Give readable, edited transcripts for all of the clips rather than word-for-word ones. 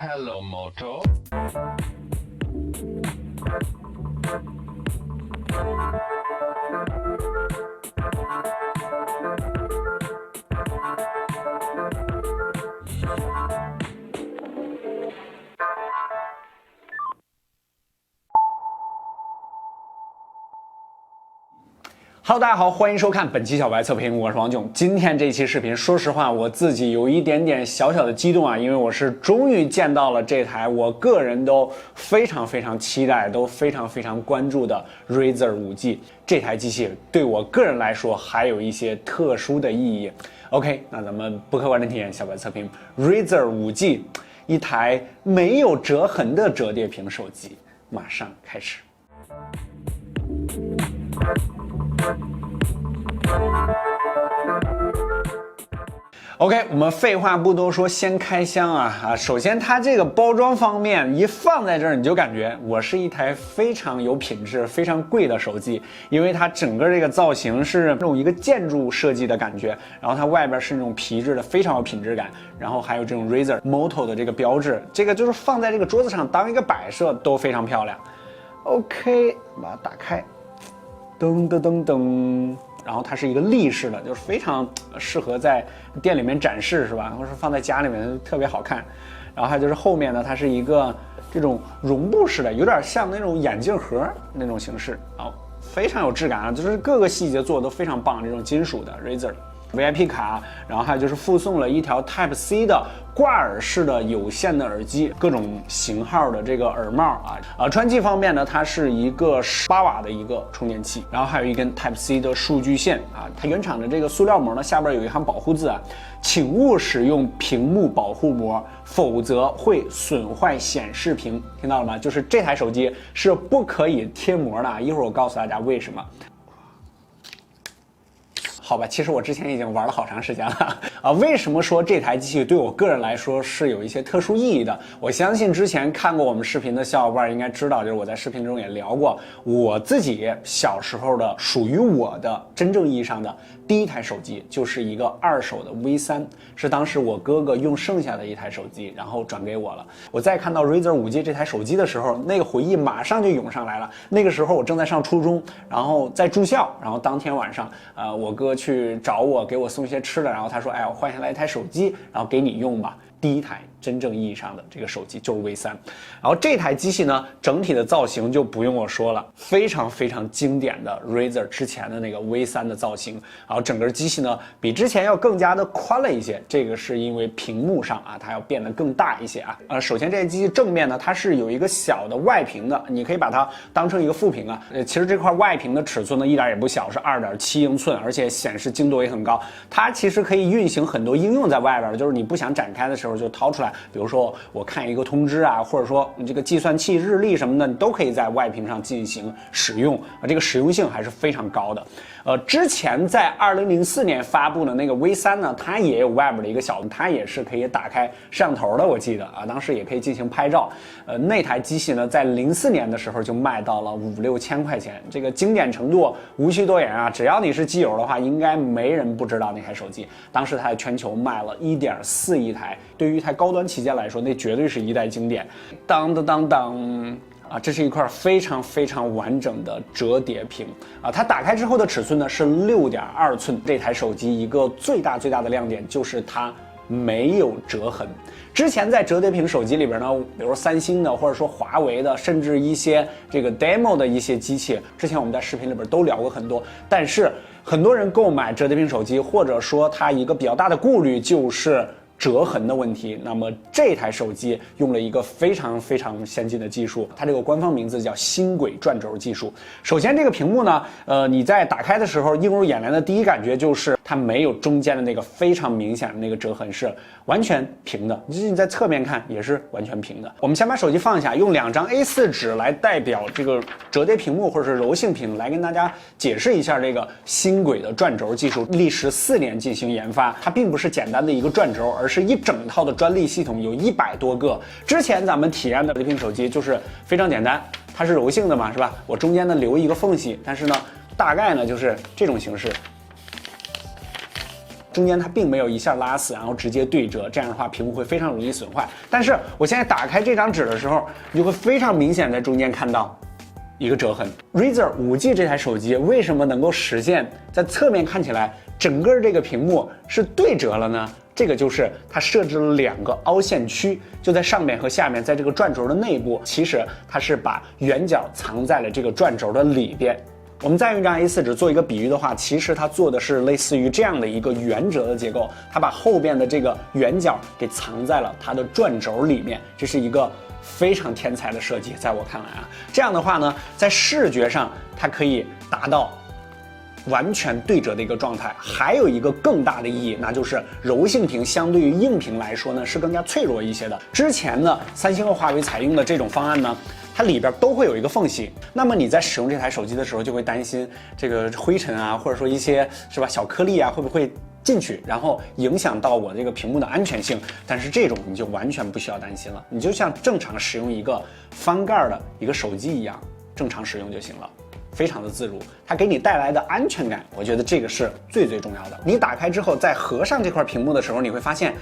Hello, Moto。Hello， 大家好，欢迎收看本期小白测评，我是王炯。今天这期视频，说实话，我自己有一点点小小的激动啊，因为我是终于见到了这台我个人都非常期待、都非常关注的 Razer 5G。这台机器对我个人来说还有一些特殊的意义。OK， 那咱们不客观的体验小白测评 Razer 5G， 一台没有折痕的折叠屏手机，马上开始。OK， 我们废话不多说，先开箱啊！首先它这个包装方面一放在这儿，你就感觉我是一台非常有品质、非常贵的手机，因为它整个这个造型是那种一个建筑设计的感觉，然后它外边是那种皮质的，非常有品质感，然后还有这种 Razer Moto 的这个标志，这个就是放在这个桌子上当一个摆设都非常漂亮。OK， 把它打开，噔噔噔噔。然后它是一个立式的，就是非常适合在店里面展示，是吧？或者放在家里面特别好看。然后还有就是后面呢，它是一个这种绒布式的，有点像那种眼镜盒那种形式，非常有质感啊，就是各个细节做的都非常棒，这种金属的 Razer VIP 卡，然后还有就是附送了一条 Type C 的挂耳式的有线的耳机，各种型号的这个耳帽啊。传气方面呢，它是一个18瓦的一个充电器，然后还有一根 Type C 的数据线啊。它原厂的这个塑料膜呢，下边有一行保护字啊，请勿使用屏幕保护膜，否则会损坏显示屏。听到了吗？就是这台手机是不可以贴膜的啊。一会儿我告诉大家为什么。好吧，其实我之前已经玩了好长时间了啊。为什么说这台机器对我个人来说是有一些特殊意义的？我相信之前看过我们视频的小伙伴应该知道，就是我在视频中也聊过，我自己小时候的属于我的真正意义上的第一台手机，就是一个二手的 V3，是当时我哥哥用剩下的一台手机，然后转给我了。我再看到 Razer 5G 这台手机的时候，那个回忆马上就涌上来了。那个时候我正在上初中，然后在住校，然后当天晚上，我哥去找我，给我送一些吃的，然后他说，哎，我换下来一台手机，然后给你用吧。第一台真正意义上的这个手机就是 V3，然后这台机器呢，整体的造型就不用我说了，非常经典的 Razer 之前的那个 V3 的造型，然后整个机器呢比之前要更加的宽了一些，这个是因为屏幕上啊它要变得更大一些啊。首先这台机器正面呢它是有一个小的外屏的，你可以把它当成一个副屏啊。其实这块外屏的尺寸呢一点也不小，是2.7英寸，而且显示精度也很高。它其实可以运行很多应用在外边，就是你不想展开的时候就掏出来，比如说我看一个通知啊，或者说你这个计算器日历什么的，你都可以在外屏上进行使用啊，这个实用性还是非常高的。之前在2004年发布的那个 V3 呢，它也有外边的一个小，它也是可以打开摄像头的，我记得啊，当时也可以进行拍照。那台机器呢，在04年的时候就卖到了5、6千块钱，这个经典程度无需多言啊，只要你是机友的话，应该没人不知道那台手机。当时它在全球卖了1.4亿台，对于一台高端旗舰来说，那绝对是一代经典。当当当当。这是一块非常完整的折叠屏啊！它打开之后的尺寸呢是6.2寸。这台手机一个最大的亮点就是它没有折痕。之前在折叠屏手机里边呢，比如三星的或者说华为的，甚至一些这个 demo 的一些机器，之前我们在视频里边都聊过很多。但是很多人购买折叠屏手机，或者说它一个比较大的顾虑就是折痕的问题。那么这台手机用了一个非常先进的技术，它这个官方名字叫星轨转轴技术。首先这个屏幕呢，你在打开的时候映入眼帘的第一感觉就是它没有中间的那个非常明显的那个折痕，是完全平的。你在侧面看也是完全平的。我们先把手机放下，用2张 A4 纸来代表这个折叠屏幕或者是柔性屏，来跟大家解释一下这个星轨的转轴技术。历时4年进行研发，它并不是简单的一个转轴，而是一整套的专利系统，有100多个。之前咱们体验的折叠屏手机就是非常简单，它是柔性的嘛，是吧？我中间呢留一个缝隙，但是呢，大概呢就是这种形式。中间它并没有一下拉死，然后直接对折，这样的话屏幕会非常容易损坏。但是我现在打开这张纸的时候，你就会非常明显在中间看到一个折痕。Razer 5G 这台手机为什么能够实现在侧面看起来整个这个屏幕是对折了呢？这个就是它设置了2个凹陷区，就在上面和下面，在这个转轴的内部，其实它是把圆角藏在了这个转轴的里边。我们再用一张 A4 纸做一个比喻的话，其实它做的是类似于这样的一个圆折的结构，它把后边的这个圆角给藏在了它的转轴里面，这是一个非常天才的设计，在我看来啊，这样的话呢，在视觉上它可以达到完全对折的一个状态。还有一个更大的意义，那就是柔性屏相对于硬屏来说呢是更加脆弱一些的。之前呢，三星和华为采用的这种方案呢，它里边都会有一个缝隙，那么你在使用这台手机的时候就会担心这个灰尘啊，或者说一些是吧小颗粒啊会不会进去，然后影响到我这个屏幕的安全性。但是这种你就完全不需要担心了，你就像正常使用一个翻盖的一个手机一样，正常使用就行了。非常的自如，它给你带来的安全感，我觉得这个是最重要的。你打开之后，在合上这块屏幕的时候，你会发现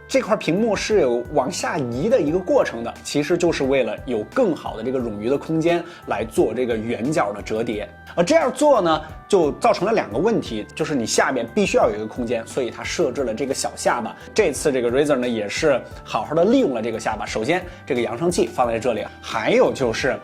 这块屏幕是有往下移的一个过程的，其实就是为了有更好的这个冗余的空间来做这个圆角的折叠。而这样做呢，就造成了2个问题，就是你下面必须要有一个空间，所以它设置了这个小下巴。这次这个 Razer 呢也是好好的利用了这个下巴。首先，这个扬声器放在这里，还有就是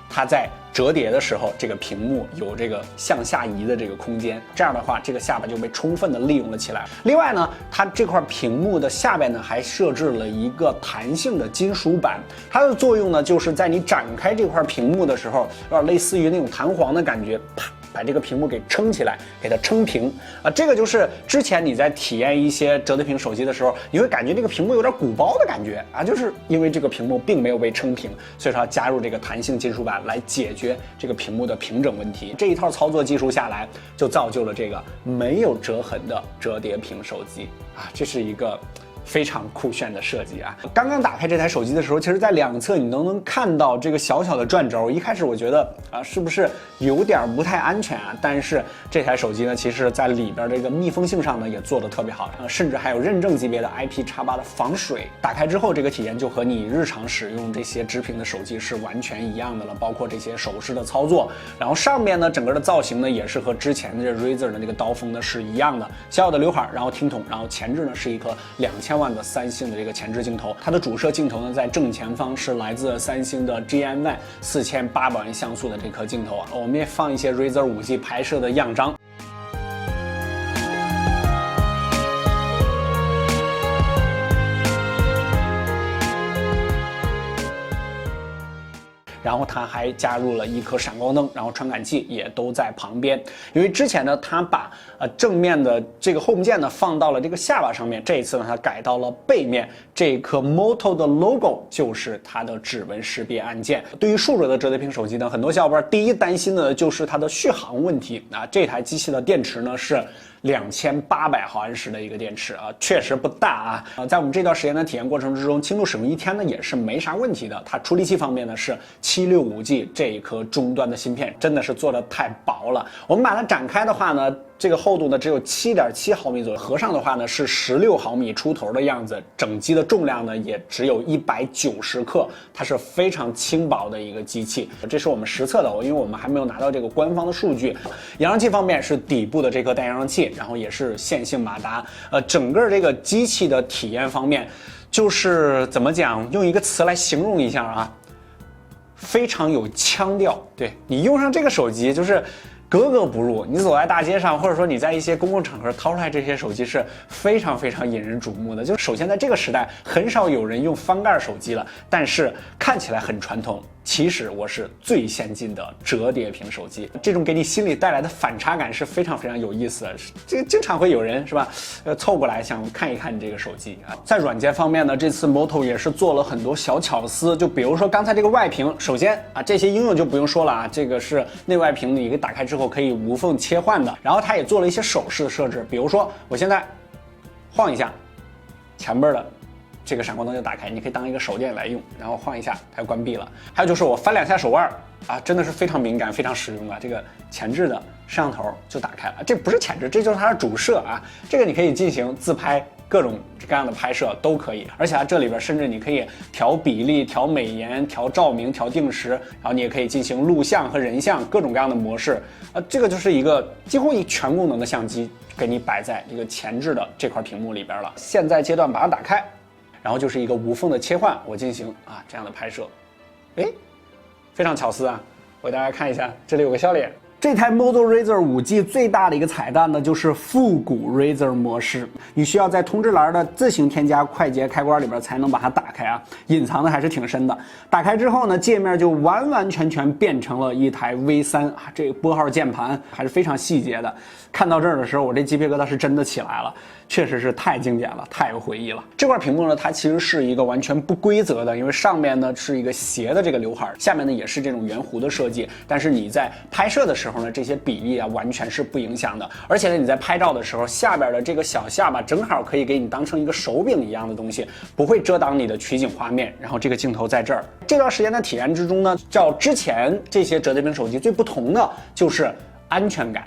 它在折叠的时候，这个屏幕有这个向下移的这个空间，这样的话，这个下巴就被充分的利用了起来。另外呢，它这块屏幕的下边呢还设置了一个弹性的金属板，它的作用呢就是在你展开这块屏幕的时候，有点类似于那种弹簧的感觉，啪，把这个屏幕给撑起来，给它撑平啊。这个就是之前你在体验一些折叠屏手机的时候，你会感觉这个屏幕有点鼓包的感觉啊，就是因为这个屏幕并没有被撑平，所以说要加入这个弹性金属板来解决这个屏幕的平整问题。这一套操作技术下来，就造就了这个没有折痕的折叠屏手机啊，这是一个非常酷炫的设计啊！刚刚打开这台手机的时候，其实在2侧你都能看到这个小小的转轴。一开始我觉得啊，是不是有点不太安全啊？但是这台手机呢，其实在里边这个密封性上呢也做得特别好，甚至还有认证级别的 IP_8的防水。打开之后，这个体验就和你日常使用这些直屏的手机是完全一样的了，包括这些手势的操作。然后上面呢，整个的造型呢也是和之前的这 Razer 的那个刀锋呢是一样的，小小的刘海，然后听筒，然后前置呢是一颗2000万的三星的这个前置镜头，它的主摄镜头呢在正前方是来自三星的 GM1 4800万像素的这颗镜头啊。我们也放一些 Razer 5G 拍摄的样张。然后它还加入了一颗闪光灯，然后传感器也都在旁边。因为之前呢，它把正面的这个 Home 键呢放到了这个下巴上面，这一次呢它改到了背面，这颗 Moto 的 logo 就是它的指纹识别按键。对于竖着的折叠屏手机呢，很多小伙伴第一担心的就是它的续航问题啊。这台机器的电池呢是2800毫安时的一个电池啊，确实不大啊。在我们这段时间的体验过程之中，轻度使用1天呢也是没啥问题的。它处理器方面呢是765G 这一颗终端的芯片，真的是做的太薄了。我们把它展开的话呢，这个厚度呢只有7.7毫米左右，合上的话呢是16毫米出头的样子，整机的重量呢也只有190克，它是非常轻薄的一个机器。这是我们实测的，因为我们还没有拿到这个官方的数据。扬声器方面是底部的这颗带扬声器，然后也是线性马达。整个这个机器的体验方面，就是怎么讲，用一个词来形容一下啊，非常有腔调。对，你用上这个手机就是格格不入，你走在大街上，或者说你在一些公共场合掏出来这些手机是非常引人瞩目的。就首先在这个时代，很少有人用翻盖手机了，但是看起来很传统。其实我是最先进的折叠屏手机，这种给你心里带来的反差感是非常有意思的。这个经常会有人是吧，凑过来想看一看你这个手机啊。在软件方面呢，这次 Moto 也是做了很多小巧思，就比如说刚才这个外屏，首先啊这些应用就不用说了啊，这个是内外屏，你给打开之后可以无缝切换的。然后它也做了一些手势的设置，比如说我现在晃一下，前边的这个闪光灯就打开，你可以当一个手电来用，然后晃一下它就关闭了。还有就是我翻2下手腕啊，真的是非常敏感、非常实用啊。这个前置的摄像头就打开了。这不是前置，这就是它的主摄啊。这个你可以进行自拍，各种各样的拍摄都可以。而且它这里边甚至你可以调比例、调美颜、调照明、调定时，然后你也可以进行录像和人像各种各样的模式。这个就是一个几乎全功能的相机，给你摆在一个前置的这块屏幕里边了。现在阶段把它打开，然后就是一个无缝的切换，我进行这样的拍摄。哎，非常巧思啊！我给大家看一下，这里有个笑脸。这台 Moto Razr 5G 最大的一个彩蛋呢，就是复古 Razr 模式。你需要在通知栏的自行添加快捷开关里边才能把它打开啊，隐藏的还是挺深的。打开之后呢，界面就完完全全变成了一台 V3啊，这个拨号键盘还是非常细节的。看到这儿的时候，我这鸡皮疙瘩是真的起来了，确实是太经典了，太有回忆了。这块屏幕呢，它其实是一个完全不规则的，因为上面呢是一个斜的这个刘海，下面呢也是这种圆弧的设计。但是你在拍摄的时候呢，这些比例完全是不影响的。而且呢，你在拍照的时候，下边的这个小下巴正好可以给你当成一个手柄一样的东西，不会遮挡你的取景画面。然后这个镜头在这儿。这段时间的体验之中呢，较之前这些折叠屏手机最不同的就是安全感。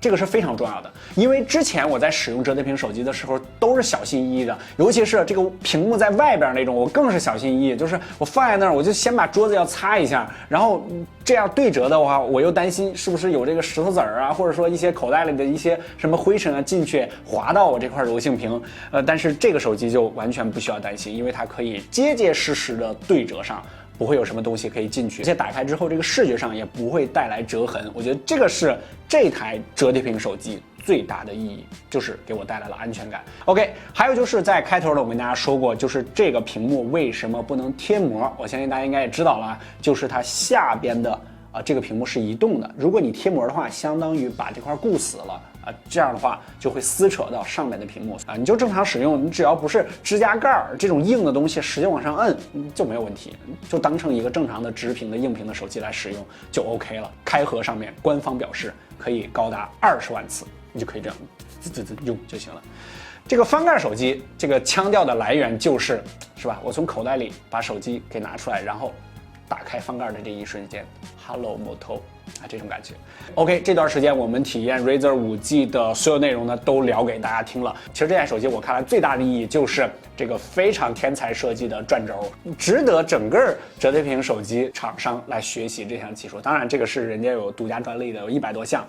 这个是非常重要的，因为之前我在使用折叠屏手机的时候都是小心翼翼的，尤其是这个屏幕在外边那种，我更是小心翼翼，就是我放在那儿，我就先把桌子要擦一下，然后这样对折的话，我又担心是不是有这个石头子儿啊，或者说一些口袋里的一些什么灰尘啊进去划到我这块柔性屏，但是这个手机就完全不需要担心，因为它可以结结实实的对折上。不会有什么东西可以进去，而且打开之后这个视觉上也不会带来折痕。我觉得这个是这台折叠屏手机最大的意义，就是给我带来了安全感。OK， 还有就是在开头呢，我跟大家说过，就是这个屏幕为什么不能贴膜，我相信大家应该也知道了，就是它下边的这个屏幕是移动的，如果你贴膜的话，相当于把这块固死了。这样的话就会撕扯到上面的屏幕你就正常使用，你只要不是支架盖这种硬的东西，使劲往上摁就没有问题，就当成一个正常的直屏的硬屏的手机来使用就 OK 了。开合上面官方表示可以高达20万次，你就可以这样用就行了。这个翻盖手机，这个腔调的来源是吧？我从口袋里把手机给拿出来，然后打开翻盖的这一瞬间 ，Hello Moto。这种感觉。OK， 这段时间我们体验 Razr 5G 的所有内容呢，都聊给大家听了。其实这台手机我看来最大的意义就是这个非常天才设计的转轴，值得整个折叠屏手机厂商来学习这项技术。当然，这个是人家有独家专利的，有100多项。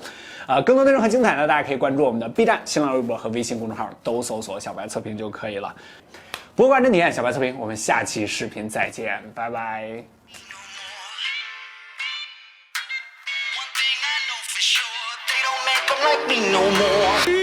更多内容和精彩呢，大家可以关注我们的 B 站、新浪微博和微信公众号，都搜索“小白测评”就可以了。博观真体验，小白测评，我们下期视频再见，拜拜。like me no more.